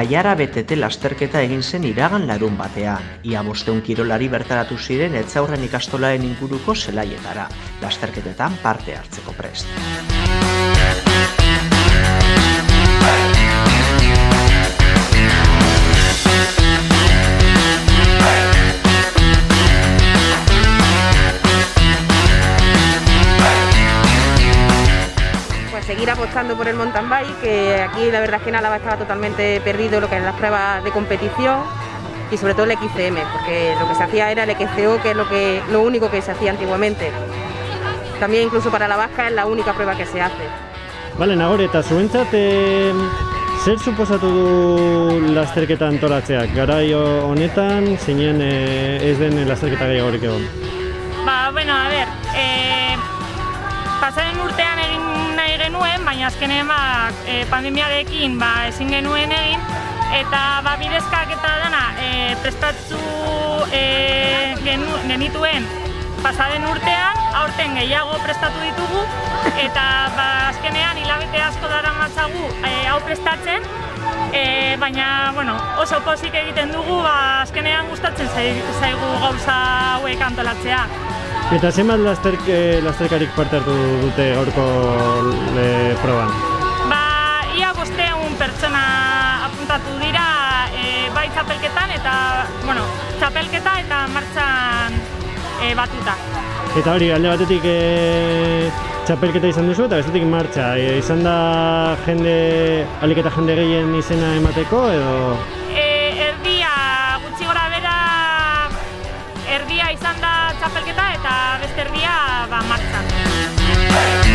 baiara betete lasterketa egin zen iragan larun batean. Ia 500 kirolari bertaratu ziren Etxaurren ikastolaren inguruko zelaietara, lasterketetan parte hartzeko prest. Seguir apostando por el mountain bike, que aquí la verdad es que en Álava estaba totalmente perdido lo que eran las pruebas de competición y sobre todo el XCM, porque lo que se hacía era el XCO, que es lo único que se hacía antiguamente. También incluso para la vasca es la única prueba que se hace. Vale, Nagore, eta zuentzat zer suposatu du lasterketa antolatzeak? Garai honetan, zeinen ez den lasterketa gehiagorik egon? Bueno, a ver, pasaren urtean egin nahi genuen, baina azkenean pandemiarekin ezin genuen egin, eta bidezkak eta dana prestatzu genituen pasaren urtean, aurten gehiago prestatu ditugu, eta azkenean hilabete asko daramatzagu hau prestatzen, baina oso pozik egiten dugu, azkenean gustatzen zaigu gauza hauek antolatzea. Eta zenbat lasterkarik parte hartu dute gaurko proban? Ia 500 pertsona apuntatu dira bai txapelketan txapelketa eta martxan batuta. Eta hori, alde batetik txapelketa izan duzu eta bestetik martxa. Izan da ahalik eta jende gehien izena emateko edo? Erdia, gutxi gora bera, erdia izan da txapelketa eta beste erdia martxan.